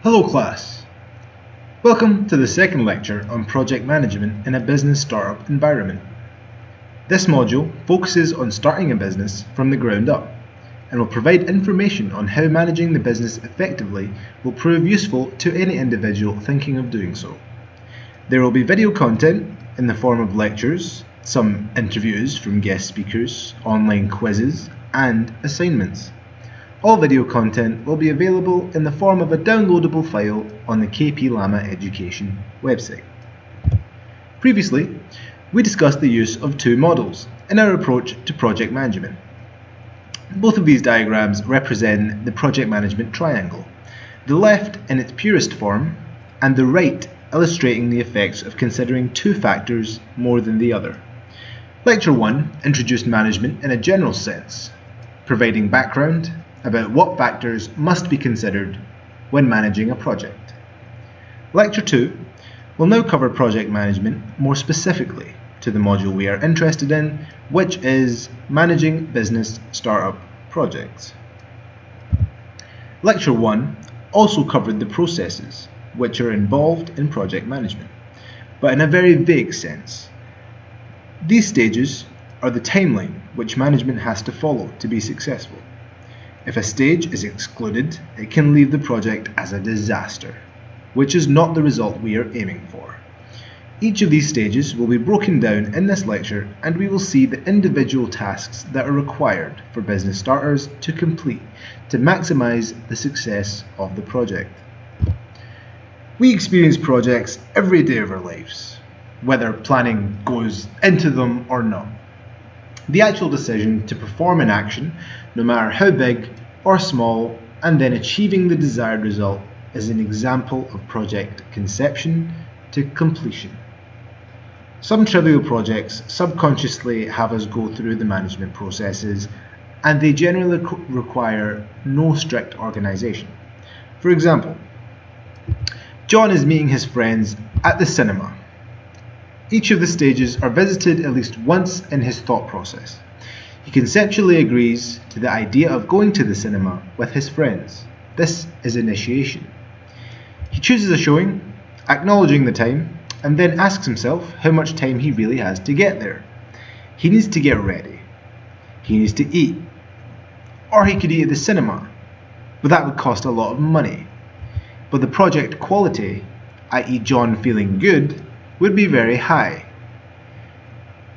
Hello class! Welcome to the second lecture on project management in a business startup environment. This module focuses on starting a business from the ground up and will provide information on how managing the business effectively will prove useful to any individual thinking of doing so. There will be video content in the form of lectures, some interviews from guest speakers, online quizzes, and assignments. All video content will be available in the form of a downloadable file on the KP LAMA Education website. Previously, we discussed the use of two models in our approach to project management. Both of these diagrams represent the project management triangle, the left in its purest form and the right illustrating the effects of considering two factors more than the other. Lecture 1 introduced management in a general sense, providing background about what factors must be considered when managing a project. Lecture 2 will now cover project management more specifically to the module we are interested in, which is managing business startup projects. Lecture 1 also covered the processes which are involved in project management, but in a very vague sense. These stages are the timeline which management has to follow to be successful. If a stage is excluded, it can leave the project as a disaster, which is not the result we are aiming for. Each of these stages will be broken down in this lecture, and we will see the individual tasks that are required for business starters to complete to maximize the success of the project. We experience projects every day of our lives, whether planning goes into them or not. The actual decision to perform an action, no matter how big or small, and then achieving the desired result is an example of project conception to completion. Some trivial projects subconsciously have us go through the management processes, and they generally require no strict organisation. For example, John is meeting his friends at the cinema. Each of the stages are visited at least once in his thought process. He conceptually agrees to the idea of going to the cinema with his friends. This is initiation. He chooses a showing, acknowledging the time, and then asks himself how much time he really has to get there. He needs to get ready. He needs to eat. Or he could eat at the cinema, but that would cost a lot of money. But the project quality, i.e. John feeling good, would be very high.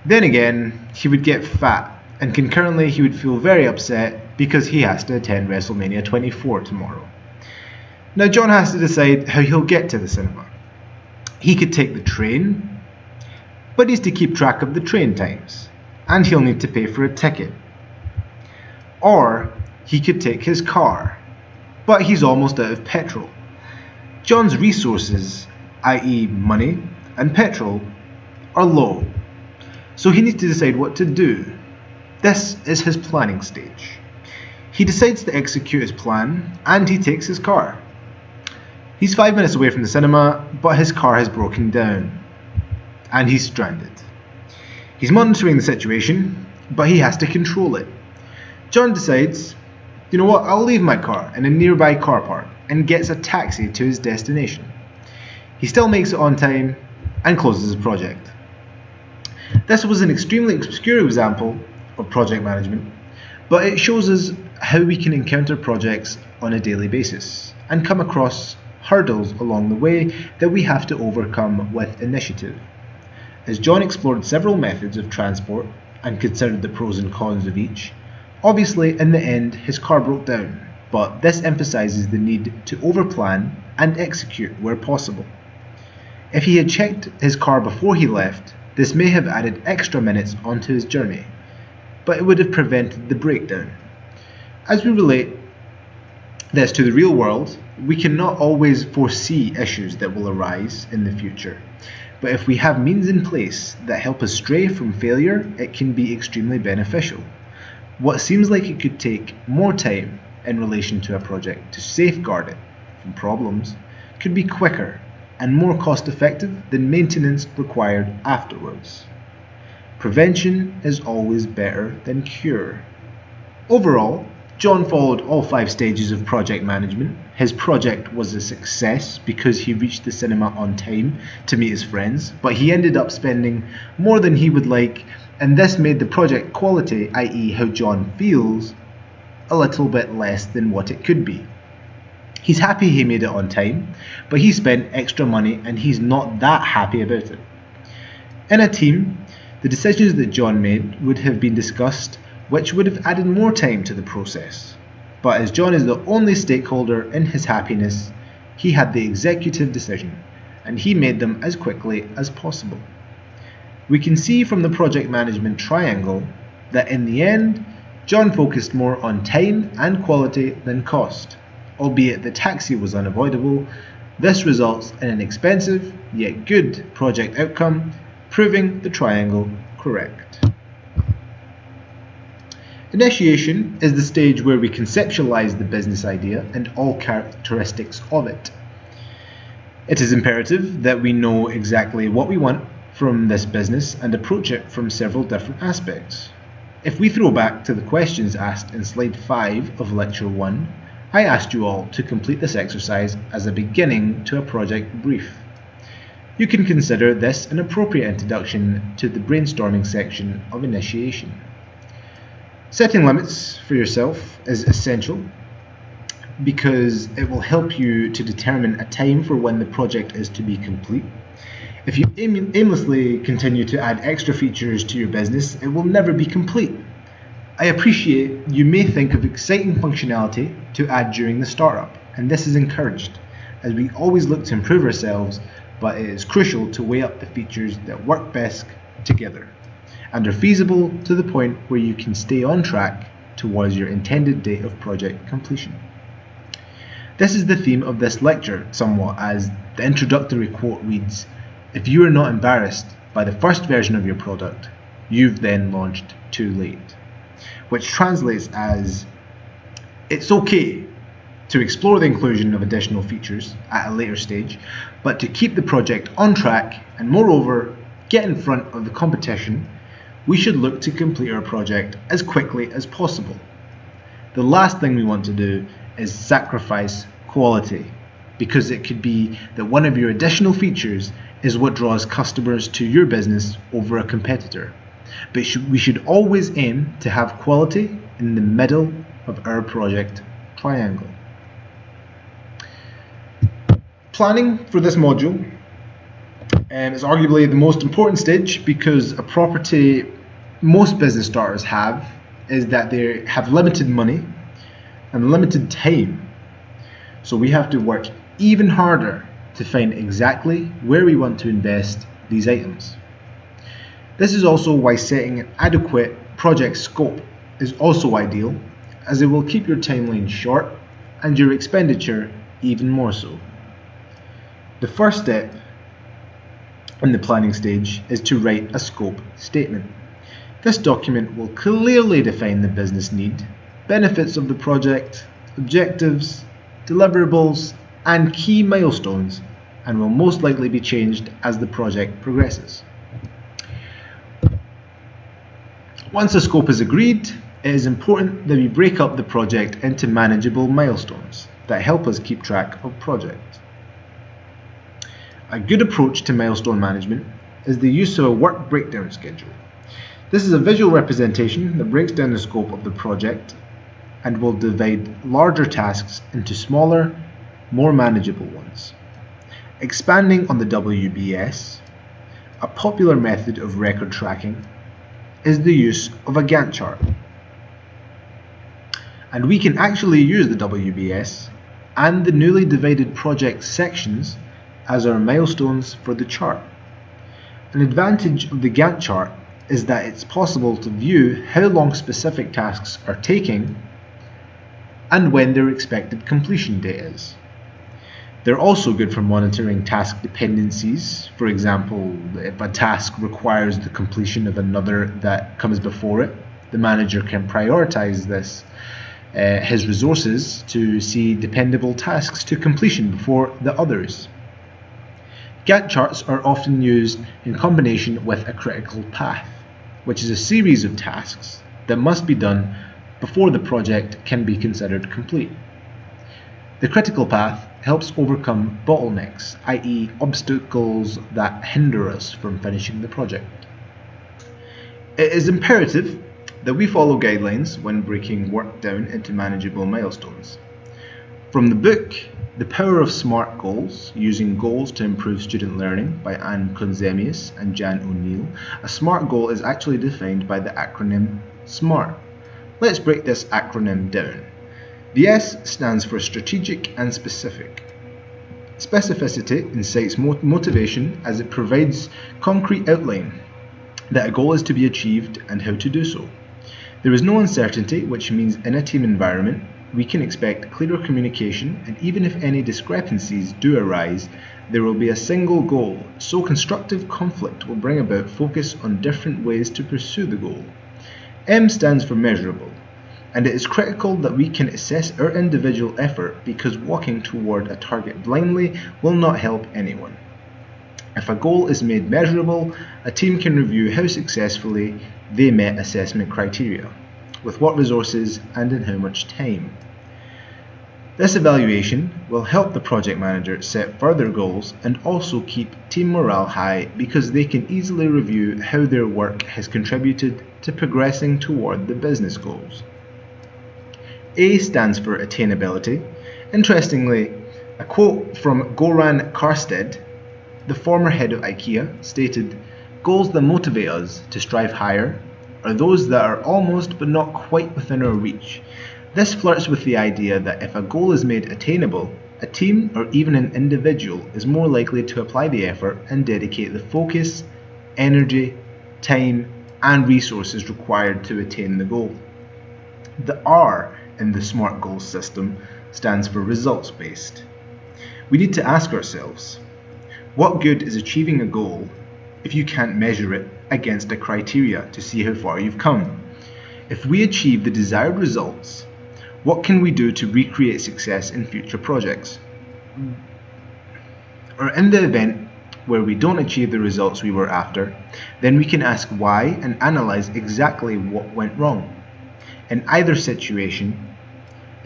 Then again, he would get fat, and concurrently he would feel very upset because he has to attend WrestleMania 24 tomorrow. Now John has to decide how he'll get to the cinema. He could take the train, but needs to keep track of the train times, and he'll need to pay for a ticket. Or he could take his car, but he's almost out of petrol. John's resources, i.e. money and petrol, are low, so he needs to decide what to do. This is his planning stage. He decides to execute his plan, and he takes his car. He's 5 minutes away from the cinema, but his car has broken down, and he's stranded. He's monitoring the situation, but he has to control it. John decides, you know what, I'll leave my car in a nearby car park and gets a taxi to his destination. He still makes it on time and closes the project. This was an extremely obscure example of project management, but it shows us how we can encounter projects on a daily basis and come across hurdles along the way that we have to overcome with initiative. As John explored several methods of transport and considered the pros and cons of each, obviously in the end his car broke down, but this emphasizes the need to overplan and execute where possible. If he had checked his car before he left, this may have added extra minutes onto his journey, but it would have prevented the breakdown. As we relate this to the real world, we cannot always foresee issues that will arise in the future, but if we have means in place that help us stray from failure, it can be extremely beneficial. What seems like it could take more time in relation to a project to safeguard it from problems could be quicker and more cost-effective than maintenance required afterwards. Prevention is always better than cure. Overall, John followed all 5 stages of project management. His project was a success because he reached the cinema on time to meet his friends, but he ended up spending more than he would like, and this made the project quality, i.e. how John feels, a little bit less than what it could be. He's happy he made it on time, but he spent extra money and he's not that happy about it. In a team, the decisions that John made would have been discussed, which would have added more time to the process. But as John is the only stakeholder in his happiness, he had the executive decision, and he made them as quickly as possible. We can see from the project management triangle that in the end, John focused more on time and quality than cost. Albeit the taxi was unavoidable, this results in an expensive yet good project outcome, proving the triangle correct. Initiation is the stage where we conceptualize the business idea and all characteristics of it. It is imperative that we know exactly what we want from this business and approach it from several different aspects. If we throw back to the questions asked in slide 5 of lecture 1, I asked you all to complete this exercise as a beginning to a project brief. You can consider this an appropriate introduction to the brainstorming section of initiation. Setting limits for yourself is essential because it will help you to determine a time for when the project is to be complete. If you aimlessly continue to add extra features to your business, it will never be complete. I appreciate you may think of exciting functionality to add during the startup, and this is encouraged, as we always look to improve ourselves, but it is crucial to weigh up the features that work best together, and are feasible to the point where you can stay on track towards your intended date of project completion. This is the theme of this lecture somewhat, as the introductory quote reads, "If you are not embarrassed by the first version of your product, you've then launched too late," which translates as, it's okay to explore the inclusion of additional features at a later stage, but to keep the project on track and moreover get in front of the competition, we should look to complete our project as quickly as possible. The last thing we want to do is sacrifice quality, because it could be that one of your additional features is what draws customers to your business over a competitor. But we should always aim to have quality in the middle of our project triangle. Planning for this module is arguably the most important stage, because a property most business starters have is that they have limited money and limited time. So we have to work even harder to find exactly where we want to invest these items. This is also why setting an adequate project scope is also ideal, as it will keep your timeline short and your expenditure even more so. The first step in the planning stage is to write a scope statement. This document will clearly define the business need, benefits of the project, objectives, deliverables, and key milestones, and will most likely be changed as the project progresses. Once a scope is agreed, it is important that we break up the project into manageable milestones that help us keep track of projects. A good approach to milestone management is the use of a work breakdown schedule. This is a visual representation that breaks down the scope of the project and will divide larger tasks into smaller, more manageable ones. Expanding on the WBS, a popular method of record tracking is the use of a Gantt chart. And we can actually use the WBS and the newly divided project sections as our milestones for the chart. An advantage of the Gantt chart is that it's possible to view how long specific tasks are taking and when their expected completion date is. They're also good for monitoring task dependencies. For example, if a task requires the completion of another that comes before it, the manager can prioritize his resources to see dependable tasks to completion before the others. Gantt charts are often used in combination with a critical path, which is a series of tasks that must be done before the project can be considered complete. The critical path helps overcome bottlenecks, i.e. obstacles that hinder us from finishing the project. It is imperative that we follow guidelines when breaking work down into manageable milestones. From the book, The Power of Smart Goals, Using Goals to Improve Student Learning by Anne Conzemius and Jan O'Neill, a SMART goal is actually defined by the acronym SMART. Let's break this acronym down. The S stands for strategic and specific. Specificity incites motivation as it provides concrete outline that a goal is to be achieved and how to do so. There is no uncertainty, which means in a team environment, we can expect clearer communication, and even if any discrepancies do arise, there will be a single goal, so constructive conflict will bring about focus on different ways to pursue the goal. M stands for measurable, and it is critical that we can assess our individual effort because walking toward a target blindly will not help anyone. If a goal is made measurable, a team can review how successfully they met assessment criteria, with what resources and in how much time. This evaluation will help the project manager set further goals and also keep team morale high because they can easily review how their work has contributed to progressing toward the business goals. A stands for attainability. Interestingly, a quote from Goran Karstedt, the former head of IKEA, stated, "Goals that motivate us to strive higher are those that are almost but not quite within our reach." This flirts with the idea that if a goal is made attainable, a team or even an individual is more likely to apply the effort and dedicate the focus, energy, time, and resources required to attain the goal. The R in the SMART goals system stands for results-based. We need to ask ourselves, what good is achieving a goal if you can't measure it against a criteria to see how far you've come? If we achieve the desired results, what can we do to recreate success in future projects? Or in the event where we don't achieve the results we were after, then we can ask why and analyze exactly what went wrong. In either situation,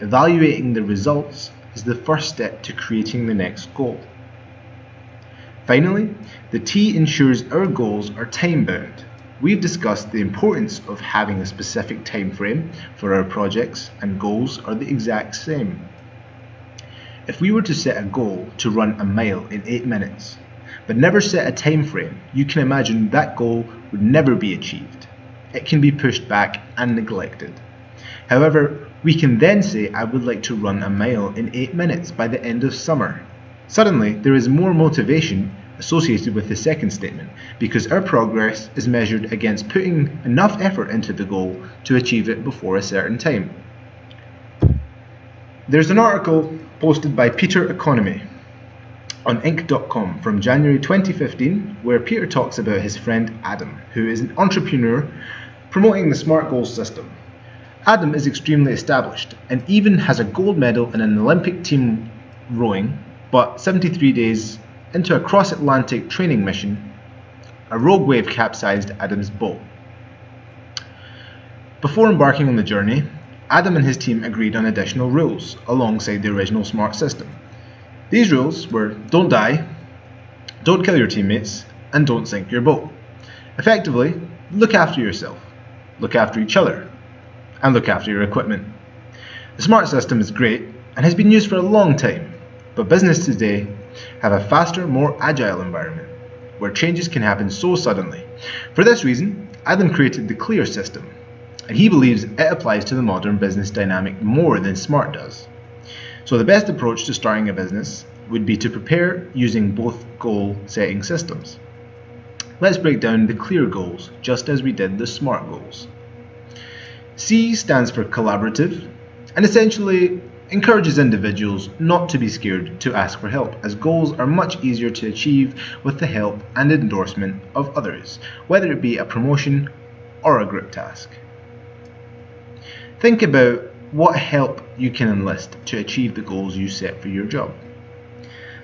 evaluating the results is the first step to creating the next goal. Finally, the T ensures our goals are time-bound. We've discussed the importance of having a specific time frame for our projects, and goals are the exact same. If we were to set a goal to run a mile in 8 minutes, but never set a time frame, you can imagine that goal would never be achieved. It can be pushed back and neglected. However, we can then say, I would like to run a mile in 8 minutes by the end of summer. Suddenly, there is more motivation associated with the second statement because our progress is measured against putting enough effort into the goal to achieve it before a certain time. There's an article posted by Peter Economy on Inc.com from January 2015 where Peter talks about his friend Adam, who is an entrepreneur promoting the SMART goals system. Adam is extremely established and even has a gold medal in an Olympic team rowing, but 73 days into a cross-Atlantic training mission, a rogue wave capsized Adam's boat. Before embarking on the journey, Adam and his team agreed on additional rules alongside the original SMART system. These rules were don't die, don't kill your teammates, and don't sink your boat. Effectively, look after yourself, look after each other, and look after your equipment. The SMART system is great and has been used for a long time, but business today have a faster, more agile environment where changes can happen so suddenly. For this reason, Adam created the CLEAR system, and he believes it applies to the modern business dynamic more than SMART does. So the best approach to starting a business would be to prepare using both goal setting systems. Let's break down the CLEAR goals just as we did the SMART goals. C stands for collaborative and essentially encourages individuals not to be scared to ask for help, as goals are much easier to achieve with the help and endorsement of others, whether it be a promotion or a group task. Think about what help you can enlist to achieve the goals you set for your job.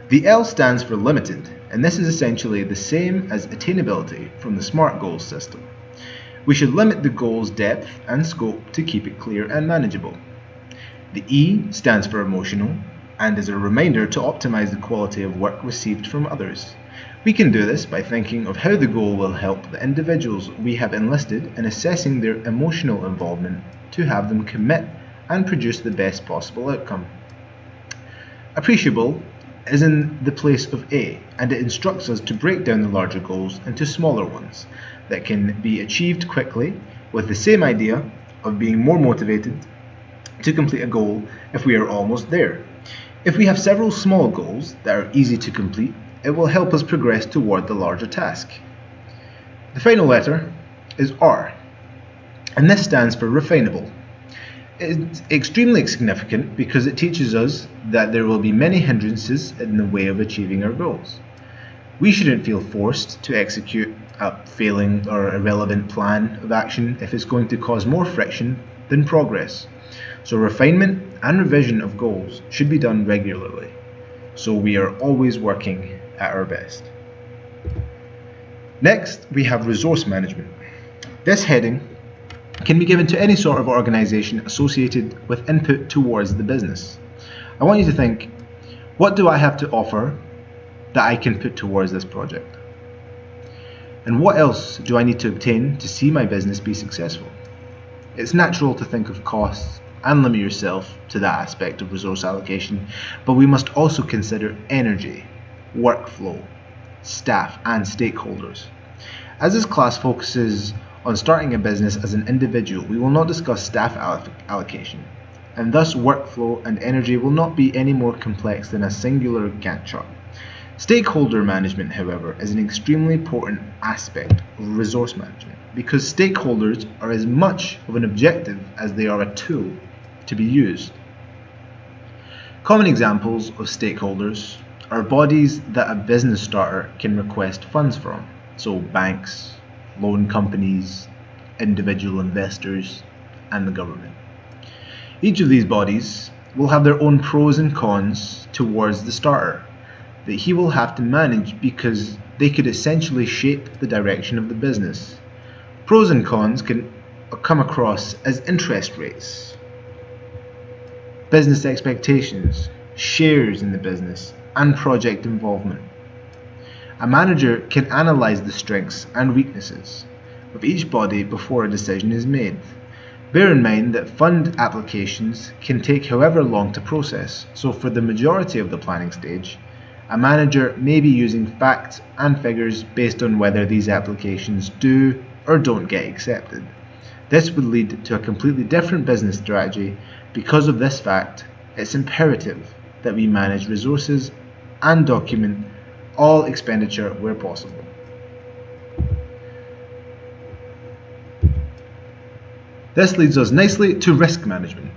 The L stands for limited, and this is essentially the same as attainability from the SMART goals system. We should limit the goal's depth and scope to keep it clear and manageable. The E stands for emotional and is a reminder to optimize the quality of work received from others. We can do this by thinking of how the goal will help the individuals we have enlisted and assessing their emotional involvement to have them commit and produce the best possible outcome. Appreciable is in the place of A, and it instructs us to break down the larger goals into smaller ones that can be achieved quickly, with the same idea of being more motivated to complete a goal if we are almost there. If we have several small goals that are easy to complete, it will help us progress toward the larger task. The final letter is R, and this stands for refinable. It's extremely significant because it teaches us that there will be many hindrances in the way of achieving our goals. We shouldn't feel forced to execute a failing or irrelevant plan of action if it's going to cause more friction than progress. So refinement and revision of goals should be done regularly, so we are always working at our best. Next, we have resource management. This heading can be given to any sort of organization associated with input towards the business. I want you to think, what do I have to offer that I can put towards this project? And what else do I need to obtain to see my business be successful? It's natural to think of costs and limit yourself to that aspect of resource allocation, but we must also consider energy, workflow, staff, and stakeholders. As this class focuses on starting a business as an individual, we will not discuss staff allocation, and thus workflow and energy will not be any more complex than a singular Gantt chart. Stakeholder management, however, is an extremely important aspect of resource management because stakeholders are as much of an objective as they are a tool to be used. Common examples of stakeholders are bodies that a business starter can request funds from, so banks, loan companies, individual investors, and the government. Each of these bodies will have their own pros and cons towards the starter that he will have to manage because they could essentially shape the direction of the business. Pros and cons can come across as interest rates, business expectations, shares in the business, and project involvement. A manager can analyze the strengths and weaknesses of each body before a decision is made. Bear in mind that fund applications can take however long to process, so for the majority of the planning stage, a manager may be using facts and figures based on whether these applications do or don't get accepted. This would lead to a completely different business strategy. Because of this fact, it's imperative that we manage resources and document all expenditure where possible. This leads us nicely to risk management.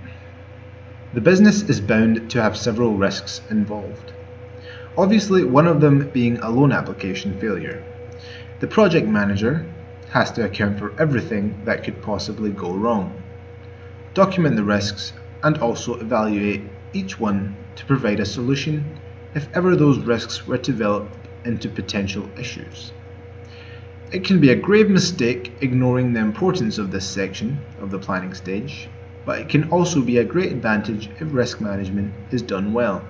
The business is bound to have several risks involved. Obviously, one of them being a loan application failure. The project manager has to account for everything that could possibly go wrong, document the risks, and also evaluate each one to provide a solution if ever those risks were to develop into potential issues. It can be a grave mistake ignoring the importance of this section of the planning stage, but it can also be a great advantage if risk management is done well,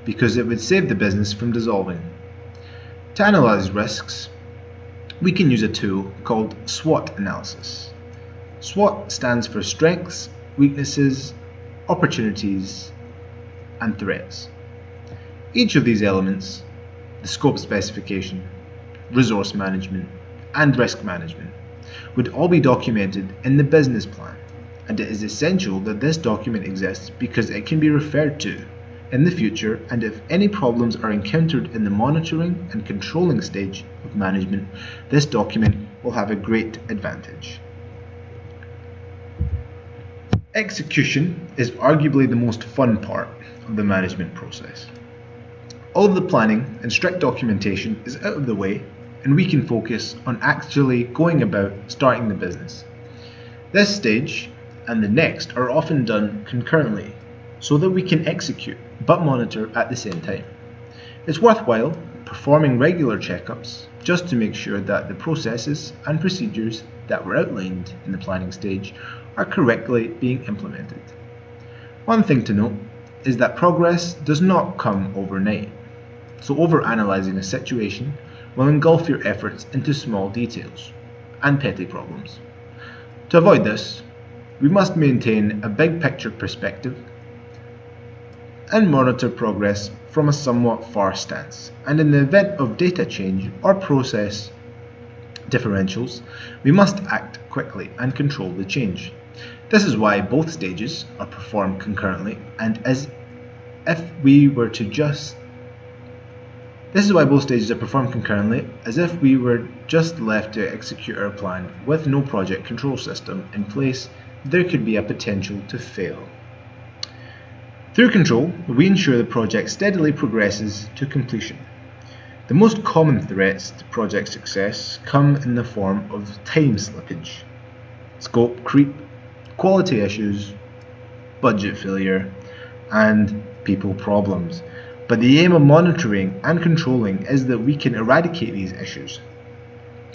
because it would save the business from dissolving. To analyze risks, we can use a tool called SWOT analysis. SWOT stands for strengths, weaknesses, opportunities, and threats. Each of these elements, the scope specification, resource management, and risk management, would all be documented in the business plan, and it is essential that this document exists because it can be referred to in the future, and if any problems are encountered in the monitoring and controlling stage of management, this document will have a great advantage. Execution is arguably the most fun part of the management process. All of the planning and strict documentation is out of the way, and we can focus on actually going about starting the business. This stage and the next are often done concurrently, so that we can execute but monitor at the same time. It's worthwhile performing regular checkups just to make sure that the processes and procedures that were outlined in the planning stage are correctly being implemented. One thing to note is that progress does not come overnight, so overanalyzing a situation will engulf your efforts into small details and petty problems. To avoid this, we must maintain a big picture perspective and monitor progress from a somewhat far stance, and in the event of data change or process differentials, we must act quickly and control the change. This is why both stages are performed concurrently, and as if we were just left to execute our plan with no project control system in place, there could be a potential to fail. Through control, we ensure the project steadily progresses to completion. The most common threats to project success come in the form of time slippage, scope creep, quality issues, budget failure, and people problems. But the aim of monitoring and controlling is that we can eradicate these issues.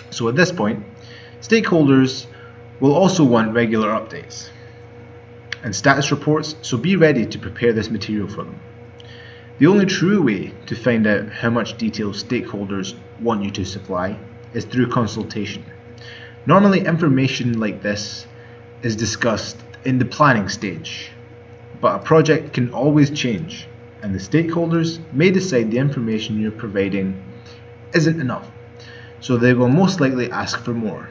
So at this point, stakeholders will also want regular updates and status reports, so be ready to prepare this material for them. The only true way to find out how much detail stakeholders want you to supply is through consultation. Normally, information like this is discussed in the planning stage, but a project can always change, and the stakeholders may decide the information you're providing isn't enough, so they will most likely ask for more.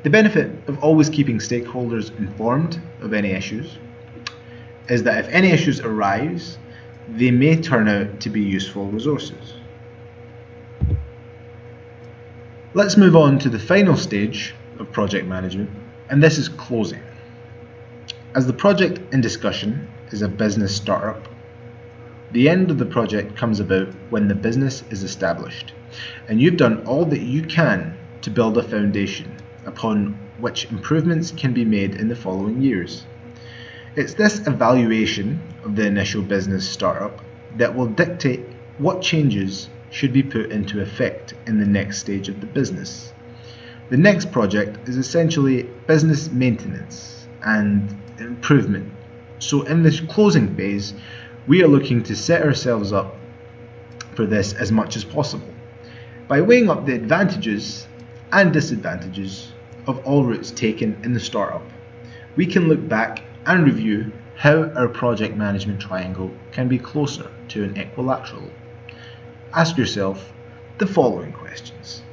The benefit of always keeping stakeholders informed of any issues is that if any issues arise, they may turn out to be useful resources. Let's move on to the final stage of project management, and this is closing. As the project in discussion is a business startup, the end of the project comes about when the business is established, and you've done all that you can to build a foundation upon which improvements can be made in the following years. It's this evaluation of the initial business startup that will dictate what changes should be put into effect in the next stage of the business. The next project is essentially business maintenance and improvement. So in this closing phase, we are looking to set ourselves up for this as much as possible by weighing up the advantages and disadvantages of all routes taken in the startup. We can look back and review how our project management triangle can be closer to an equilateral. Ask yourself the following questions.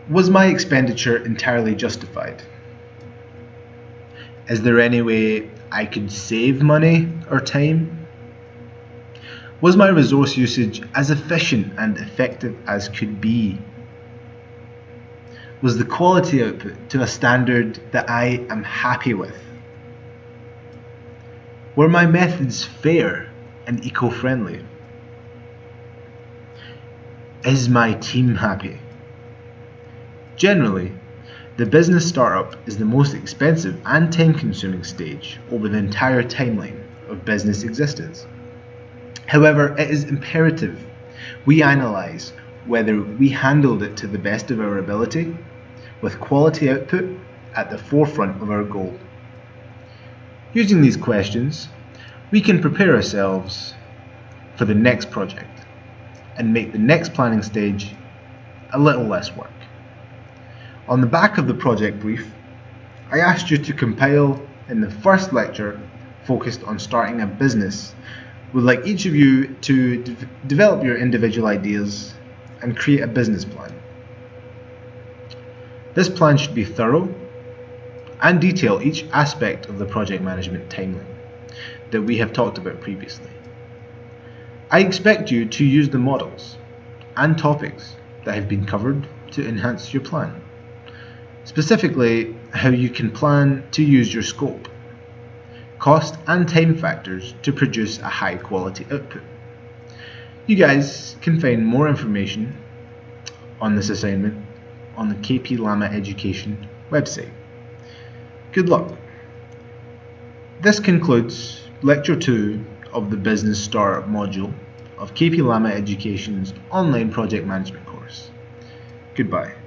Was my expenditure entirely justified? Is there any way I could save money or time? Was my resource usage as efficient and effective as could be? Was the quality output to a standard that I am happy with? Were my methods fair and eco-friendly? Is my team happy? Generally, the business startup is the most expensive and time-consuming stage over the entire timeline of business existence. However, it is imperative we analyse whether we handled it to the best of our ability, with quality output at the forefront of our goal. Using these questions, we can prepare ourselves for the next project and make the next planning stage a little less work. On the back of the project brief, I asked you to compile in the first lecture focused on starting a business. Would like each of you to develop your individual ideas and create a business plan. This plan should be thorough and detail each aspect of the project management timeline that we have talked about previously. I expect you to use the models and topics that have been covered to enhance your plan. Specifically, how you can plan to use your scope, cost and time factors to produce a high quality output. You guys can find more information on this assignment on the KP LAMA Education website. Good luck. This concludes Lecture 2 of the Business Startup module of KP LAMA Education's online project management course. Goodbye.